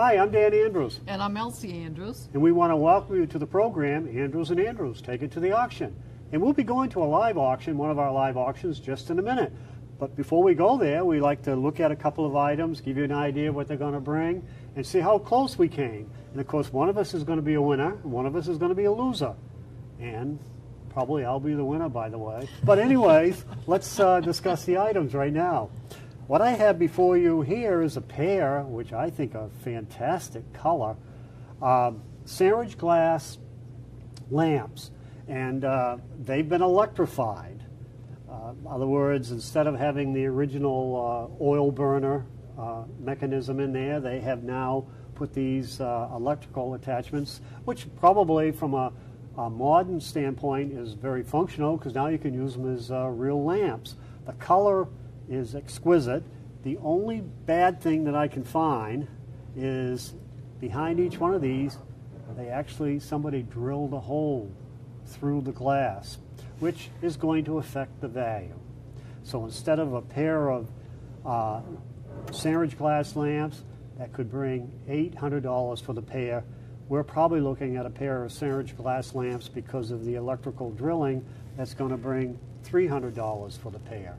Hi, I'm Dan Andrews, And I'm Elsie Andrews. and we want to welcome you to the program, Andrews and Andrews, Take It to the Auction. And we'll be going to a live auction, one of our live auctions, just in a minute. But before we go there, we like to look at a couple of items, give you an idea of what they're going to bring, and see how close we came. And of course, one of us is going to be a winner, and one of us is going to be a loser. And probably I'll be the winner, by the way. But anyways, let's discuss the items right now. What I have before you here is a pair, which I think are fantastic color, sandwich glass lamps. And they've been electrified. In other words, instead of having the original oil burner mechanism in there, they have now put these electrical attachments, which probably from a modern standpoint is very functional because now you can use them as real lamps. The color is exquisite. The only bad thing that I can find is behind each one of these, somebody drilled a hole through the glass, which is going to affect the value. So instead of a pair of sandwich glass lamps that could bring $800 for the pair, we're probably looking at a pair of sandwich glass lamps because of the electrical drilling that's going to bring $300 for the pair.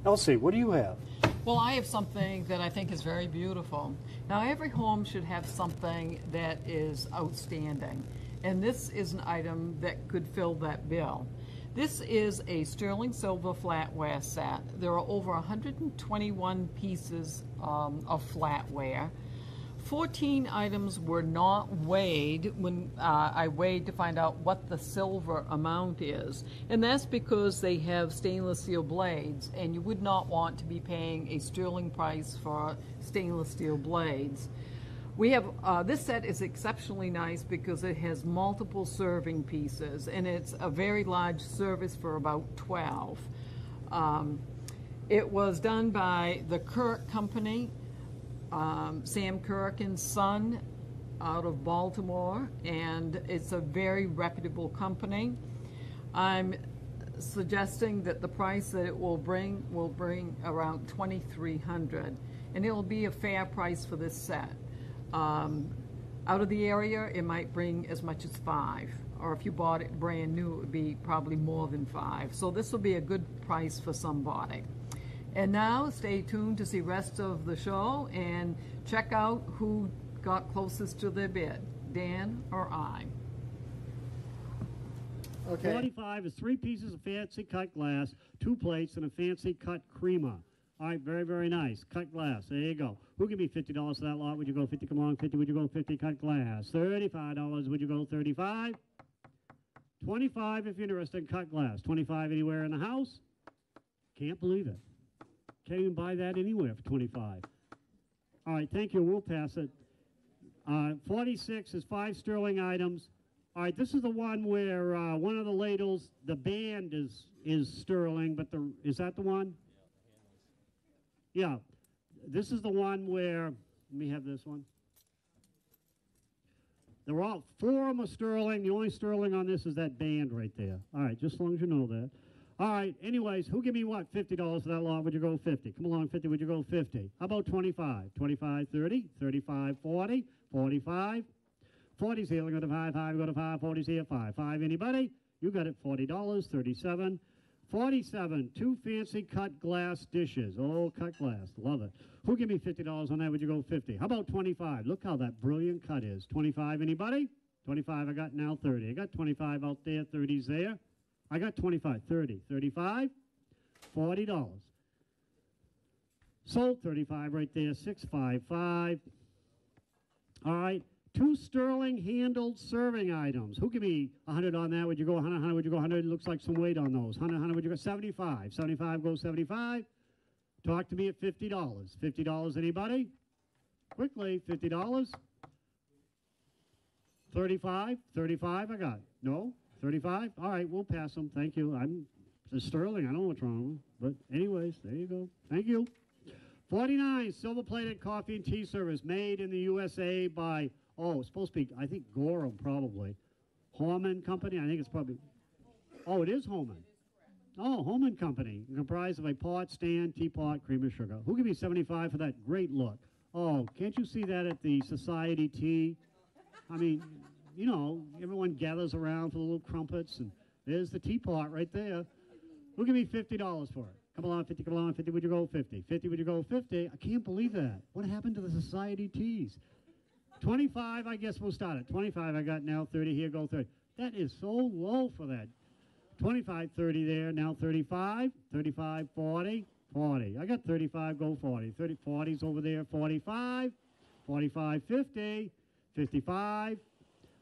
Elsie, what do you have? Well, I have something that I think is very beautiful. Now, every home should have something that is outstanding, and this is an item that could fill that bill. This is a sterling silver flatware set. There are over 121 pieces of flatware. 14 items were not weighed when I weighed to find out what the silver amount is. And that's because they have stainless steel blades, and you would not want to be paying a sterling price for stainless steel blades. We have, this set is exceptionally nice because it has multiple serving pieces, and it's a very large service for about 12. It was done by the Kirk Company, Sam Kirk and Son out of Baltimore, and it's a very reputable company. I'm suggesting that the price that it will bring around $2,300, and it will be a fair price for this set. Out of the area, it might bring as much as $5, or if you bought it brand new, it would be probably more than $5. So this will be a good price for somebody. And now stay tuned to see the rest of the show and check out who got closest to their bid, Dan or I. Okay. 45 is 3 pieces of fancy cut glass, 2 plates, and a fancy cut creamer. All right, very, very nice. Cut glass. There you go. Who give me $50 for that lot? Would you go 50? Come on, 50. Would you go 50? Cut glass. $35. Would you go 35? 25 if you're interested in cut glass. 25 anywhere in the house? Can't believe it. Can't even buy that anywhere for 25. All right, thank you. We'll pass it. 46 is 5 sterling items. All right, this is the one where one of the ladles, the band is sterling, but is that the one? Yeah, this is the one where, let me have this one. They're all 4 of them are sterling. The only sterling on this is that band right there. All right, just as long as you know that. All right, anyways, who give me what? $50 for that lot? Would you go 50? Come along, 50. Would you go 50? How about 25? 25, 30, 35, 40, 45. 40's here. Go to 5, 5, go to 5. 40's here, 5. 5, anybody? You got it, $40. 37. 47, 2 fancy cut glass dishes. Oh, cut glass. Love it. Who give me $50 on that? Would you go 50? How about 25? Look how that brilliant cut is. 25, anybody? 25, I got now 30. I got 25 out there. 30's there. I got 25, 30, 35, $40. Sold 35 right there, 655. All right, 2 sterling handled serving items. Who give me 100 on that? Would you go 100, 100? Would you go 100? Looks like some weight on those. 100, 100, would you go 75? 75, go 75. Talk to me at $50. $50, anybody? Quickly, $50. 35, 35, I got. No? 35? All right, we'll pass them. Thank you. I'm sterling. I don't know what's wrong with them. But anyways, there you go. Thank you. 49, silver-plated coffee and tea service made in the USA by, it's supposed to be, I think, Gorham probably. Horman Company? I think it's probably, it is Horman. Oh, Horman Company, comprised of a pot, stand, teapot, cream, and sugar. Who give me 75 for that great look? Oh, can't you see that at the society tea? I mean, you know, everyone gathers around for the little crumpets, and there's the teapot right there. Who'll give me $50 for it? Come along, 50, come along, 50, would you go 50? 50, would you go 50? I can't believe that. What happened to the society teas? 25, I guess we'll start at 25. I got now 30 here, go 30. That is so low for that. 25, 30 there, now 35, 35, 40, 40. I got 35, go 40. 30, 40's over there, 45, 45, 50, 55.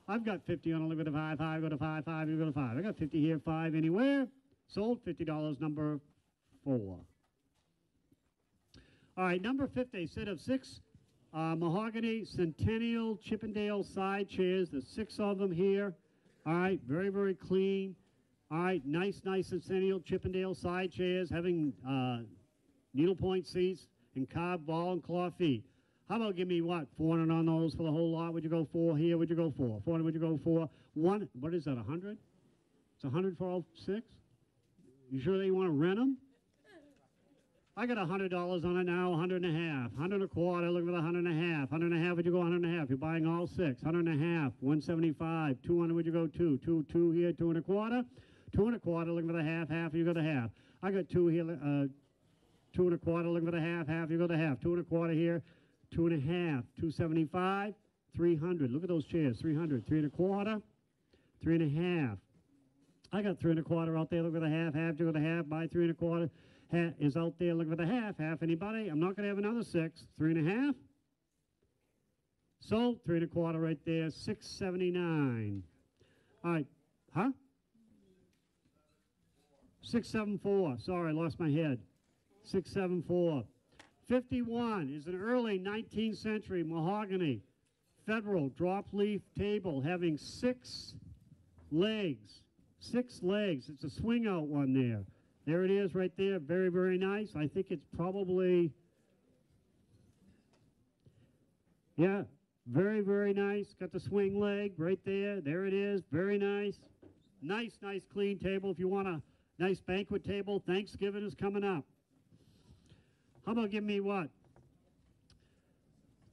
I've got 50 on a limit of 5, 5, go to 5, 5, you go to 5. I got 50 here, 5 anywhere. Sold, $50, number 4. All right, number 50, set of 6 mahogany Centennial Chippendale side chairs. There's 6 of them here. All right, very, very clean. All right, nice Centennial Chippendale side chairs, having needlepoint seats and carved ball and claw feet. How about give me what, 400 on those for the whole lot? Would you go 4 here? Would you go 4? 400, would you go 4? One, what is that, 100? It's 100 for all 6? You sure they want to rent them? I got $100 on it now, 100 and a half. 100 and a quarter, look at the 100 and a half. 100 and a half, would you go 100 and a half? You're buying all 6. 100 and a half, 175. 200, would you go 2? 2 here, 2 and a quarter. 2 and a quarter, looking for the half, half, you go to half. I got 2 here, 2 and a quarter, looking for the half, half, you go to half. 2 and a quarter here, 2 and a half, 275, 300. Look at those chairs, 300, 3 and a quarter, 3 and a half. I got 3 and a quarter out there, look at the half, half, you go to half, buy 3 and a quarter. Half is out there, look at the half, half, anybody? I'm not going to have another 6, 3 and a half. Sold, 3 and a quarter right there, 679. All right, huh? 674. Sorry, I lost my head. 674. 51 is an early 19th century mahogany federal drop leaf table having 6 legs. 6 legs. It's a swing out one there. There it is right there. Very, very nice. I think it's probably, yeah, very, very nice. Got the swing leg right there. There it is. Very nice. Nice, clean table. If you want a nice banquet table, Thanksgiving is coming up. How about give me what?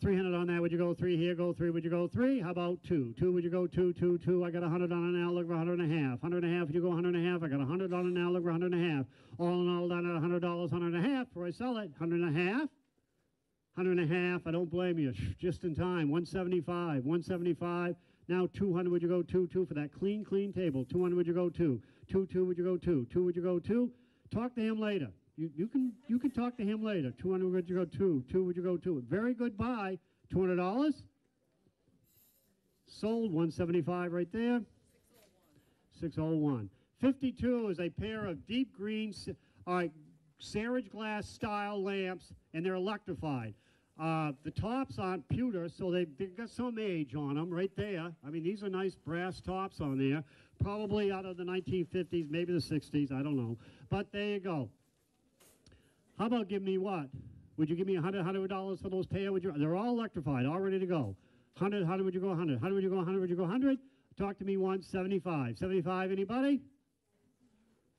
300 on that. Would you go 3 here? Go 3. Would you go 3? How about 2? 2, would you go 2, 2, 2? I got 100 on it now. Look for 100 and a half. 100 and a half. Would you go 100 and a half? I got 100 on it now. Look for 100 and a half. All in all, down at $100, 100 and a half before I sell it. 100 and a half. 100 and a half. I don't blame you. Just in time. 175. 175. Now 200. Would you go 2, 2 for that clean table? 200. Would you go 2? 2, 2. Would you go 2? 2. Would you go 2? Talk to him later. You can talk to him later. 200. Would you go 2? 2. Would you go 2? Very good buy. $200. Sold, 175 right there. 601. 52 is a pair of deep green, serrage glass style lamps, and they're electrified. The tops aren't pewter, so they've got some age on them right there. I mean, these are nice brass tops on there. Probably out of the 1950s, maybe the 60s, I don't know. But there you go. How about give me what? Would you give me $100 for those pair? They're all electrified, all ready to go. 100, how would you go 100? 100, would you go 100? Would you go 100? Talk to me once, 75. 75, anybody?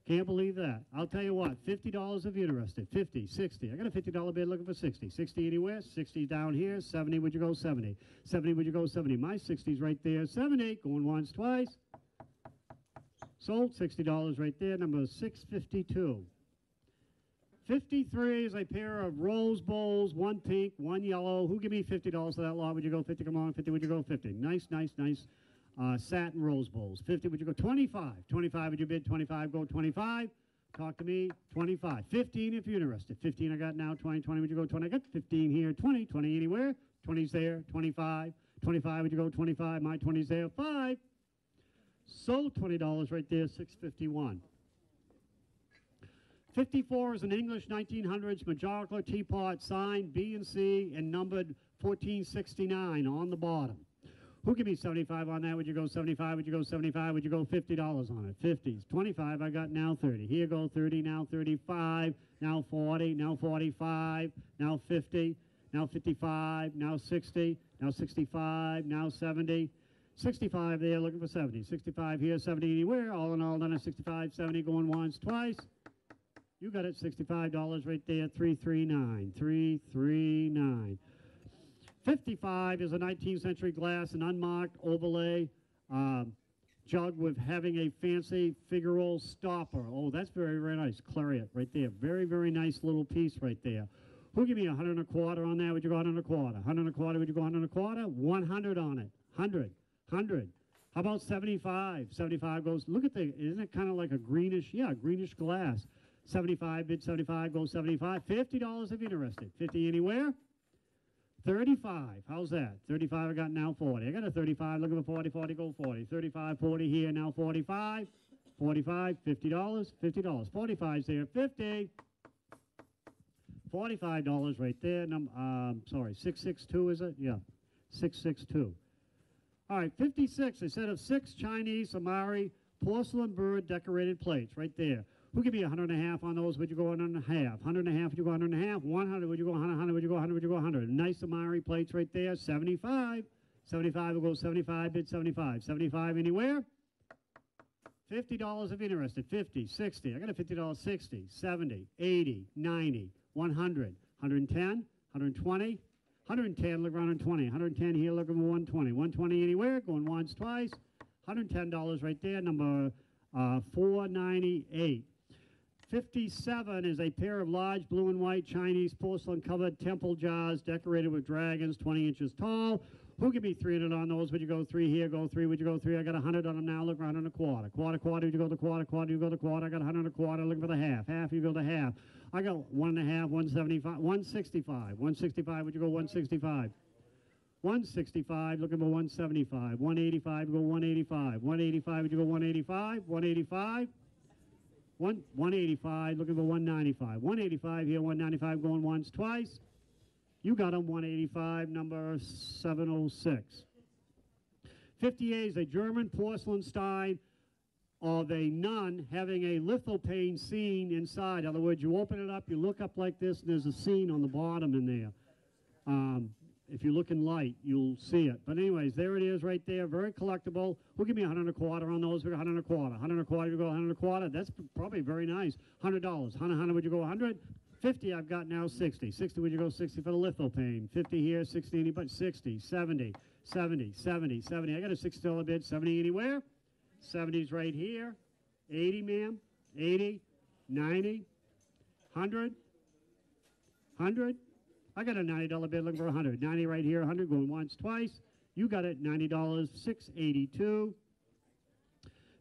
Can't believe that. I'll tell you what, $50 if you're interested. 50, 60. I got a $50 bid looking for 60. 60 anywhere? 60 down here. 70, would you go 70? 70, would you go 70? My 60's right there. 70, going once, twice. Sold, $60 right there. Number 652. 53 is a pair of rose bowls, 1 pink, 1 yellow. Who give me $50 for that lot? Would you go 50? Come on, 50, would you go 50? Nice satin rose bowls. 50, would you go 25? 25, would you bid 25? Go 25. Talk to me, 25. 15 if you're interested. 15 I got now, 20, 20, would you go 20? I got 15 here, 20, 20 anywhere. 20's there, 25. 25, would you go 25? My 20's there, 5. Sold, $20 right there, 651. 54 is an English 1900s majolica teapot, signed B and C and numbered 1469 on the bottom. Who give me 75 on that? Would you go 75? Would you go 75? Would you go $50 on it? 50s. 25, I got now 30. Here go 30, now 35, now 40, now 45, now 50, now 55, now 60, now 65, now 70. 65 there, looking for 70. 65 here, 70 anywhere. All in all, done at 65, 70, going once, twice. You got it, $65 right there, 339, 339. $55 is a 19th century glass, an unmarked overlay jug with having a fancy figural stopper. Oh, that's very, very nice. Clariot right there. Very, very nice little piece right there. Who'll give me 100 and a quarter on that? Would you go 100 and a quarter? 100 and a quarter, would you go 100 and a quarter? 100 on it. 100. 100. How about 75? 75 goes, look at the, isn't it kind of like a greenish, yeah, greenish glass. 75, bid 75, goes 75. $50 if you're interested. 50 anywhere? 35. How's that? 35, I got now 40. I got a 35, looking for 40, 40, go 40. 35, 40 here, now 45. 45, $50, $50. 45's there, 50. $45 right there. Sorry, 662 is it? Yeah, 662. All right, 56. A set of 6 Chinese Amari porcelain bird decorated plates right there. Who give me 100 and a half on those? Would you go 100 and a half? 100 and a half, would you go 100 and a half? 100, would you go 100, 100, would you go 100, would you go 100? Nice Amari plates right there. 75. 75 will go 75, bid 75. 75 anywhere? $50 if you're interested. 50, 60. I got a $50, 60, 70, 80, 90, 100, 110, 120, 110, look around 120. 110 here, look around 120. 120 anywhere, going once, twice. $110 right there, number 498. 57 is a pair of large blue and white Chinese porcelain covered temple jars decorated with dragons 20 inches tall. Who'll give me 300 on those? Would you go 3 here, go 3, would you go 3? I got 100 on them now, look around and a quarter. Quarter, quarter, would you go the quarter, quarter, you go the quarter. I got 100 and a quarter, looking for the half. Half, you go the half. I got 1 and a half, 175, 165. 165, would you go 165? 165, looking for 175. 185, go 185. 185, would you go 185? 185? 185, looking for 195. 185 here, 195, going once, twice. You got them, 185, number 706. 58 is a German porcelain stein of a nun having a lithophane scene inside. In other words, you open it up, you look up like this, and there's a scene on the bottom in there. If you look in light, you'll see it. But anyways, there it is right there, very collectible. We'll give me 100 and a quarter on those. We got 100 and a quarter. 100 and a quarter, you go 100 and a quarter. That's probably very nice. $100. 100, would you go 100? 50, I've got now 60. 60, would you go 60 for the lithophane? 50 here, 60 anybody? 60, 70, 70, 70, 70. I got a $60 bid. 70 anywhere? 70's right here. 80, ma'am. 80, 90, 100, 100. I got a $90 bid looking for 100. 90 right here, 100 going once, twice. You got it, $90, 682.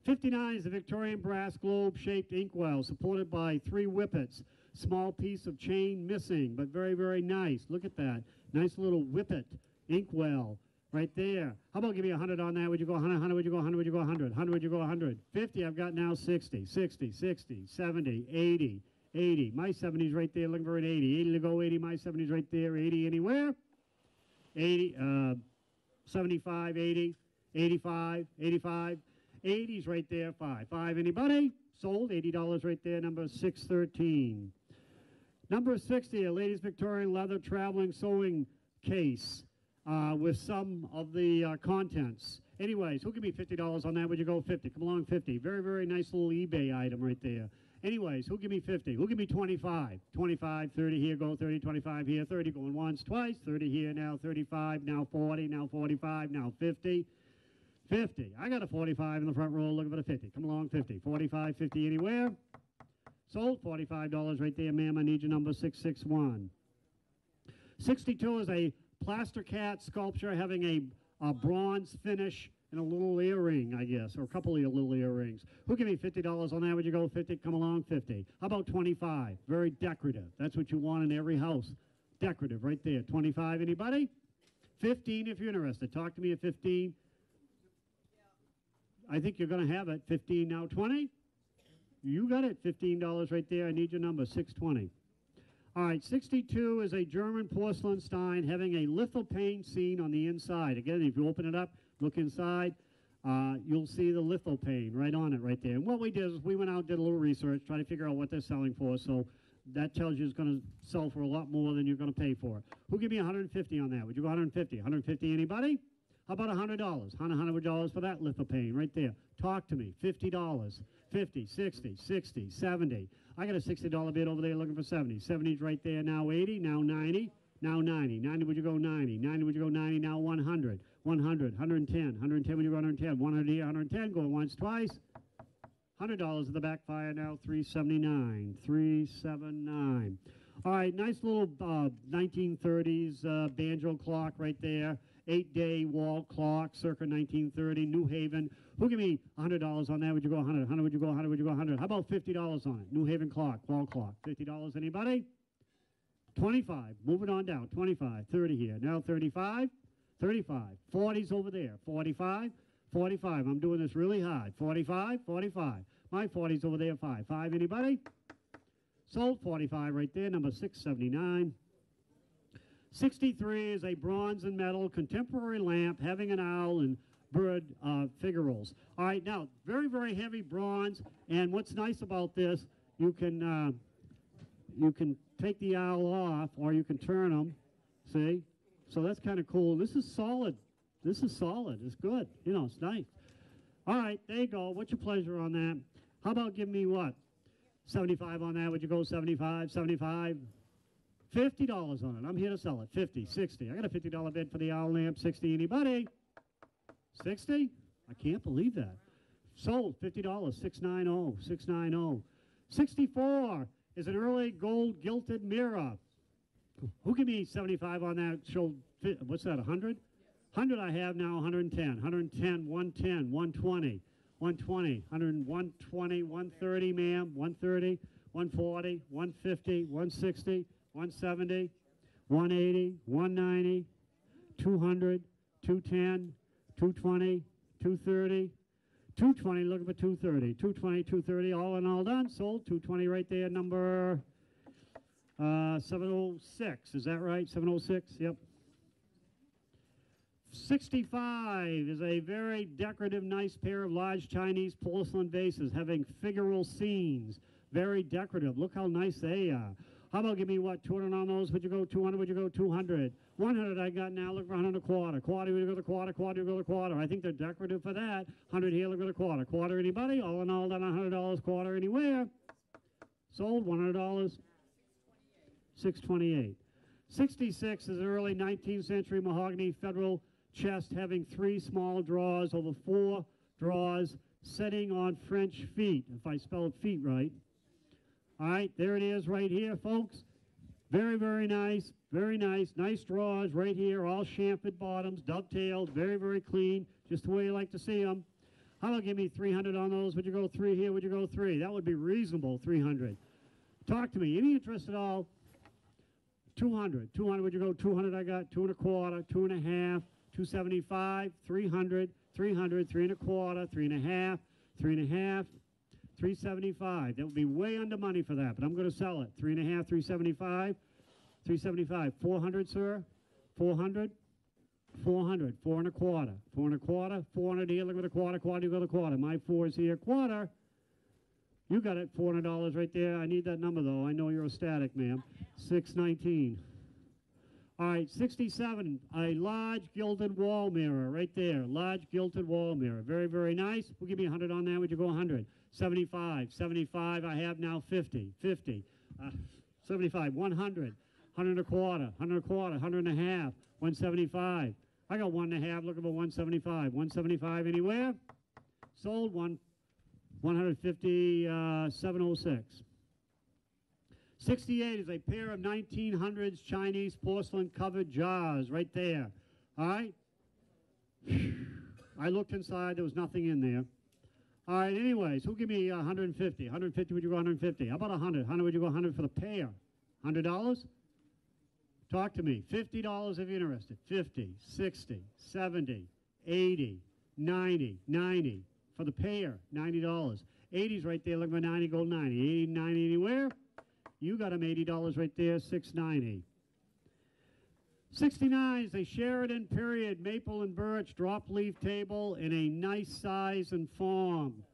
59 is a Victorian brass globe-shaped inkwell supported by 3 whippets. Small piece of chain missing, but very, very nice. Look at that. Nice little whippet inkwell right there. How about give me 100 on that? Would you go 100, 100, would you go 100, would you go 100? 100, would you go 100? 50, I've got now 60, 60, 60, 70, 80. 80. My 70's right there, looking for an 80. 80 to go, 80. My 70's right there. 80 anywhere? 80, 75, 80, 85, 85. 80's right there, 5. 5, anybody? Sold, $80 right there, number 613. Number 60, a ladies' Victorian leather traveling sewing case with some of the contents. Anyways, who give me $50 on that? Would you go 50? Come along, 50. Very, very nice little eBay item right there. Anyways, who'll give me 50? Who'll give me 25? 25, 30 here, go 30, 25 here, 30 going once, twice, 30 here, now 35, now 40, now 45, now 50. 50. I got a 45 in the front row looking for the 50. Come along, 50. 45, 50 anywhere? Sold, $45 right there, ma'am. I need your number 661. 62 is a plaster cat sculpture having a bronze finish and a little earring, I guess, or a couple of little earrings. Who'll give me $50 on that? Would you go 50? Come along, 50. How about 25? Very decorative. That's what you want in every house. Decorative right there. 25, anybody? 15 if you're interested. Talk to me at 15. I think you're going to have it. 15 now, 20? You got it. $15 right there. I need your number, 620. All right, 62 is a German porcelain stein having a lithophane scene on the inside. Again, if you open it up, look inside, you'll see the lithophane right on it right there. And what we did is we went out, did a little research, try to figure out what they're selling for. So that tells you it's going to sell for a lot more than you're going to pay for it. Who'll give me 150 on that? Would you go 150? 150, anybody? How about $100? $100 for that lithophane right there. Talk to me. $50. 50, 60, 60, 70. I got a $60 bid over there looking for 70. 70's right there now, 80, now 90. now 90. 90, would you go 90? 90, would you go 90? Now 100. 100, 110. 110, would you go 110? 100 here, 110, going once, twice. $100 in the backfire now, 379. 379. All right, nice little 1930s banjo clock right there. 8-day wall clock, circa 1930, New Haven. Who give me $100 on that? Would you go 100? 100, would you go 100? Would you go 100? How about $50 on it? New Haven clock, wall clock. $50, anybody? 25, moving on down, 25, 30 here. Now 35, 35, 40's over there, 45, 45. I'm doing this really hard. 45, 45. My 40's over there, 5. 5, anybody? Sold 45 right there, number 679. 63 is a bronze and metal contemporary lamp having an owl and bird figureals. All right, now, very, very heavy bronze, and what's nice about this, you can take the owl off, or you can turn them, see? So that's kind of cool. This is solid. This is solid. It's good. You know, it's nice. All right, there you go. What's your pleasure on that? How about give me what? 75 on that. Would you go 75? 75? $50 on it. I'm here to sell it. 50, 60. I got a $50 bid for the owl lamp. 60. Anybody? 60? I can't believe that. Sold. $50. 690. 690. 64 is an early gold gilded mirror. Who give me 75 on that? Show, what's that, 100? 100 I have now, 110. 110, 110, 120. 120, 120, 130, ma'am, 130, 140, 150, 160, 170, 180, 190, 200, 210, 220, 230, 220, looking for 230, 220, 230, all in all done, sold, 220 right there, number 706, is that right, 706, yep. 65 is a very decorative, nice pair of large Chinese porcelain vases having figural scenes. Very decorative. Look how nice they are. How about give me what, 200 on those? Would you go 200? Would you go 200? 100 I got now. Look for 100 a quarter. Quarter, would you go the quarter? Quarter, would you go the quarter? I think they're decorative for that. 100 here, look at the quarter. Quarter, anybody? All in all, done $100 quarter anywhere. Sold, $100. 628. 66 is an early 19th century mahogany federal chest having 3 small drawers over 4 drawers setting on French feet, if I spelled feet right. All right, there it is right here, folks. Very, very nice, very nice. Nice drawers right here, all chamfered bottoms, dovetailed, very, very clean, just the way you like to see them. How about give me 300 on those? Would you go 3 here? Would you go 3? That would be reasonable, 300. Talk to me. Any interest at all? 200. 200, would you go 200? I got 2 1/4, 2 1/2. 275, 300, 300, 3 1/4, 3 1/2, 3 1/2, 375. That would be way under money for that, but I'm going to sell it. 3 1/2, 375, 375. 400, sir? 400? 400, 4 1/4, 4 1/4, 400 here, look at the quarter, quarter, you go the quarter. My 4 is here, quarter. You got it, $400 right there. I need that number, though. I know you're ecstatic, ma'am. 619. All right, 67, a large gilded wall mirror right there. Large gilded wall mirror. Very, very nice. We'll give me 100 on that. Would you go 100? 75, 75. I have now 50, 50. 75, 100, 100 1/4, 100 1/4, 100 1/2, 175. I got 1 1/2. Looking for 175. 175 anywhere? Sold 150, 706. 68 is a pair of 1900s Chinese porcelain covered jars right there. All right? I looked inside. There was nothing in there. All right, anyways, who'll give me 150? 150, would you go 150? How about 100? 100, would you go 100 for the pair? $100? Talk to me. $50 if you're interested. 50, 60, 70, 80, 90, 90. For the pair, $90. 80's right there. Look for 90, gold 90. 80, 90 anywhere? You got them $80 right there, $690. 69 is a Sheridan period maple and birch drop leaf table in a nice size and form.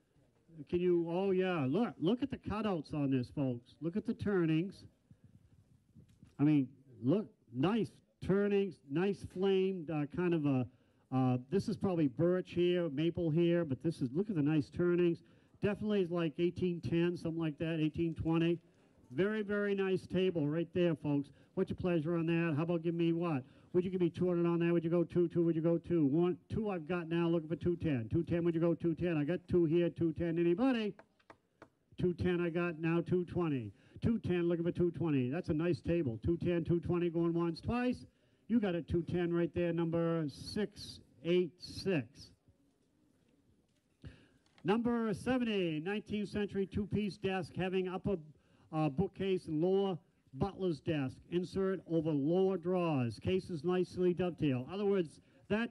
Can you, oh yeah, look at the cutouts on this, folks. Look at the turnings. I mean, look, nice turnings, nice flamed kind of a, this is probably birch here, maple here, but this is, look at the nice turnings. Definitely is like 1810, something like that, 1820. Very, very nice table right there, folks. What's your pleasure on that? How about give me what? Would you give me 200 on that? Would you go 2? 2, would you go 2? 1, 2 I've got now, looking for 210. 210, would you go 210? I got 2 here, 210. Anybody? 210 I got now, 220. 210, looking for 220. That's a nice table. 210, 220, going once, twice. You got it, 210 right there, number 686. Number 70, 19th century two-piece desk having upper bookcase and lower butler's desk. Insert over lower drawers. Case is nicely dovetailed. In other words, that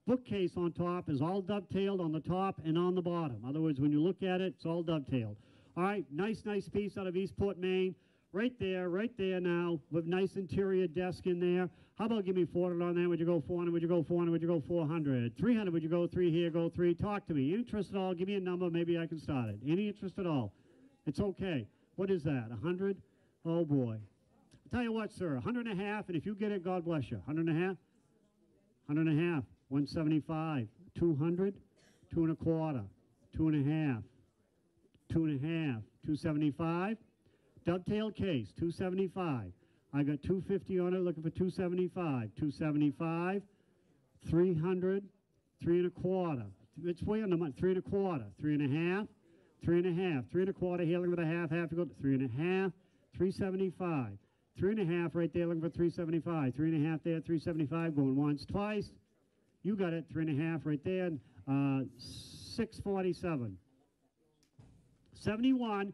bookcase on top is all dovetailed on the top and on the bottom. In other words, when you look at it, it's all dovetailed. All right, nice piece out of Eastport, Maine. Right there now, with nice interior desk in there. How about give me 400 on that? Would you go 400? Would you go 400? Would you go 400? 300, would you go 3 here, go 3? Talk to me. Any interest at all? Give me a number, maybe I can start it. Any interest at all? It's okay. What is that, 100? Oh, boy. I'll tell you what, sir, 100 and a half, and if you get it, God bless you. 100 and a half? 100 and a half, 175. 200, 2 and a quarter, 2 and a half, 2 and a half, 275. Dovetail case, 275. I got 250 on it, looking for 275. 275, 300, 3 and a quarter. It's way on the money. 3 and a quarter, 3 and a half, 3 and a half, 3 and a quarter here, looking for the half to go to 3 and a half, 375. 3 and a half right there, looking for 375. 3 and a half there, 375, going once, twice. You got it, 3 and a half right there, 647. 71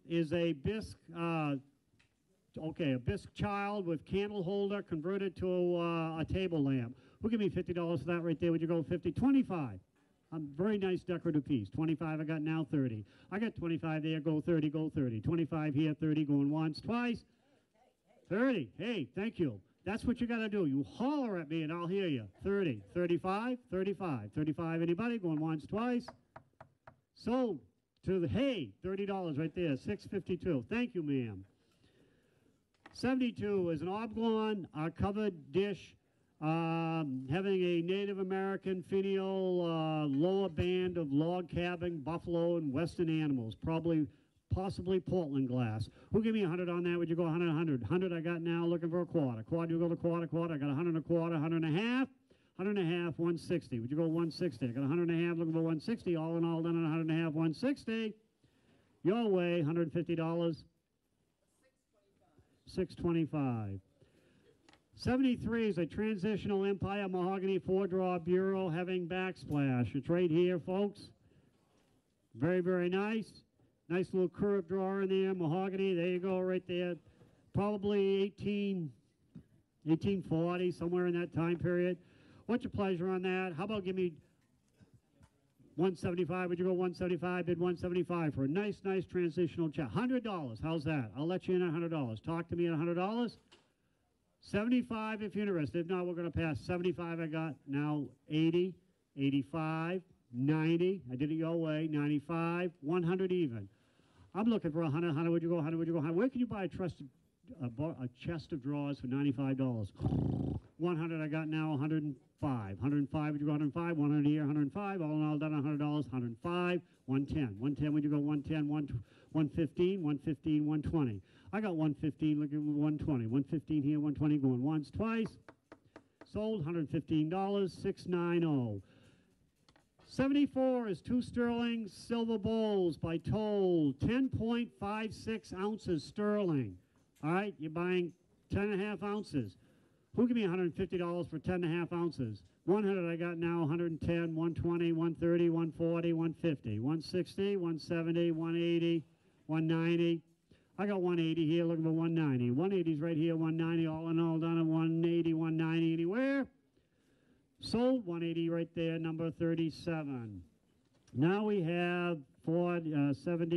is a bisque, a bisque child with candle holder converted to a table lamp. Who'll give me $50 for that right there? Would you go 50? 25. Very nice decorative piece. 25 I got now, 30. I got 25 there, go 30, go 30. 25 here, 30, going once, twice. 30. Hey, thank you. That's what you got to do. You holler at me and I'll hear you. 30, 35, 35. 35, anybody? Going once, twice. Sold. To the, hey, $30 right there, 652. Thank you, ma'am. 72 is an oblong covered dish having a Native American finial lower band of log cabin, buffalo, and western animals, possibly Portland glass. Who'll give me 100 on that? Would you go 100, 100? 100 I got now, looking for a quarter. Quarter, you go to quarter. I got 100 and a quarter, 100 and a half. 100 and a half, 160. Would you go 160? I got 100 and a half, looking for 160. All in all, done at 100 and a half, 160. Your way, $150. 625. 73 is a transitional Empire mahogany 4-drawer bureau having backsplash. It's right here, folks. Very, very nice. Nice little curved drawer in there, mahogany. There you go, right there. Probably 1840, somewhere in that time period. What's your pleasure on that? How about give me 175? Would you go 175? Bid 175 for a nice transitional check. $100. How's that? I'll let you in at $100. Talk to me at $100. 75 if you're interested. If not, we're going to pass. 75 I got now. 80, 85, 90. I did it your way. 95, 100 even. I'm looking for 100. 100. Would you go 100? Would you go 100? Where can you buy a chest of drawers for $95? 100 I got now, 105. 105, would you go 105? 100 here, 105. All in all, done $100. 105, 110. 110, would you go 110? 115, 115, 120. I got 115, look at 120. 115 here, 120, going once, twice. Sold, $115, 690. 74 is 2 sterling silver bowls by Toll, 10.56 ounces sterling. All right, you're buying 10.5 ounces. Who'll give me $150 for 10.5 ounces? 100 I got now, 110, 120, 130, 140, 150, 160, 170, 180, 190. I got 180 here, looking for 190. 180's right here, 190, all in all done at 180, 190 anywhere. Sold, 180 right there, number 37. Now we have Ford 70. As soon as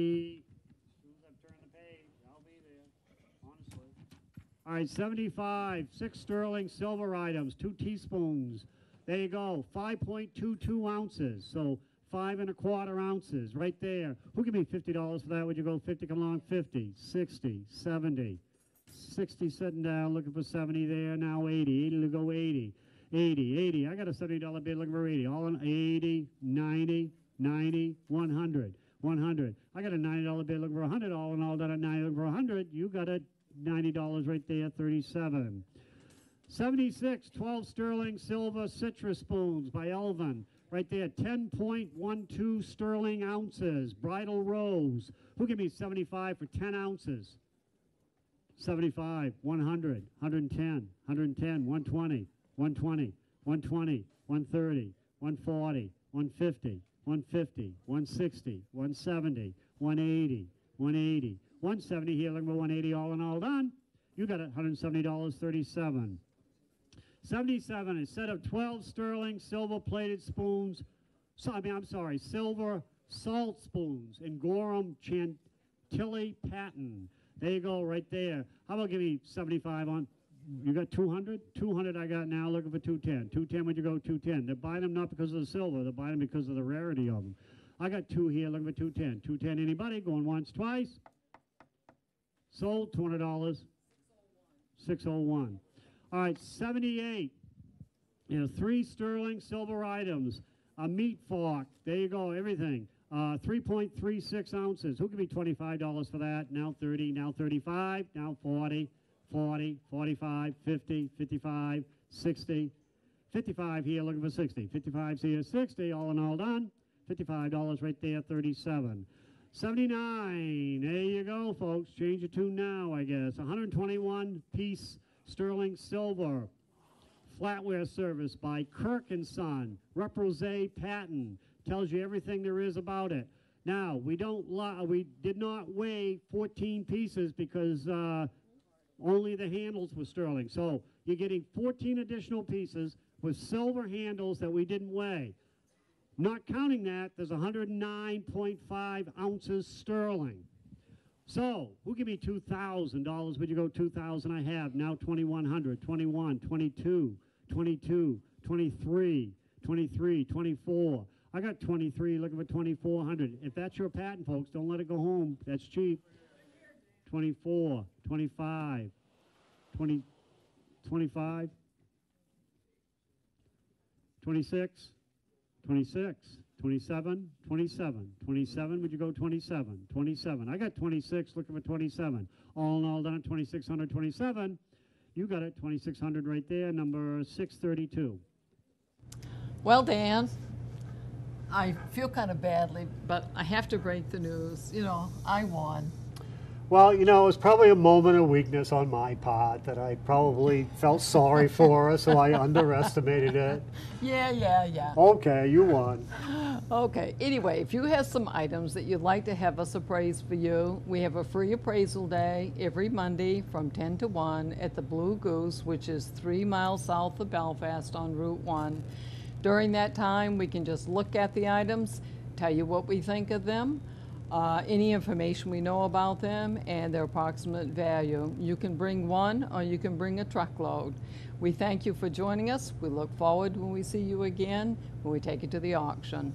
I've turned the page, I'll be there, honestly. All right, 75, 6 sterling silver items, 2 teaspoons. There you go, 5.22 ounces. So 5 1/4 ounces right there. Who'll give me $50 for that? Would you go 50? Come along, 50, 60, 70. 60 sitting down, looking for 70 there. Now 80. 80 to go 80. 80, 80. I got a $70 bid looking for 80. All in 80, 90, 90, 100. 100. I got a $90 bid looking for 100. All in all, done at 90 looking for 100. You got a $90 right there, 37. 76, 12 sterling silver citrus spoons by Elvin. Right there, 10.12 sterling ounces. Bridal rose. Who give me 75 for 10 ounces? 75, 100, 110, 110, 120, 120, 120, 130, 140, 150, 150, 160, 170, 180, 180, 170 here, looking for 180, all in all done. You got it, $170.37. 77, a set of 12 sterling silver-plated spoons, silver salt spoons in Gorham Chantilly pattern. There you go, right there. How about give me 75 on, you got 200? 200 I got now, looking for 210. 210, would you go 210? They're buying them not because of the silver, they're buying them because of the rarity of them. I got 2 here, looking for 210. 210, anybody? Going once, twice? Sold, $200. 601. All right, 78. You know, 3 sterling silver items. A meat fork. There you go, everything. 3.36 ounces. Who give me $25 for that? Now 30, now 35, now 40, 40, 45, 50, 55, 60. 55 here, looking for 60. 55 here, 60. All in all done. $55 right there, 37. 79. There you go, folks. Change your tune now, I guess. 121 piece sterling silver flatware service by Kirk & Son. Reprose patent. Tells you everything there is about it. Now, we did not weigh 14 pieces because only the handles were sterling. So you're getting 14 additional pieces with silver handles that we didn't weigh. Not counting that, there's 109.5 ounces sterling. So, who give me $2,000? Would you go 2,000? I have. Now 2,100, 21, 22, 22, 23, 23, 24. I got 23, looking for 2,400. If that's your patent, folks, don't let it go home. That's cheap. 24, 25, 20, 25, 26, 26, 27, 27, 27, would you go 27, 27. I got 26, looking for 27. All in all done at 2,600, 27. You got it, 2,600 right there, number 632. Well, Dan, I feel kind of badly, but I have to break the news. You know, I won. Well, you know, it was probably a moment of weakness on my part that I probably felt sorry for her, so I underestimated it. Yeah. Okay, you won. Okay, anyway, if you have some items that you'd like to have us appraise for you, we have a free appraisal day every Monday from 10 to 1 at the Blue Goose, which is 3 miles south of Belfast on Route 1. During that time, we can just look at the items, tell you what we think of them, any information we know about them, and their approximate value. You can bring one or you can bring a truckload. We thank you for joining us. We look forward when we see you again when we take it to the auction.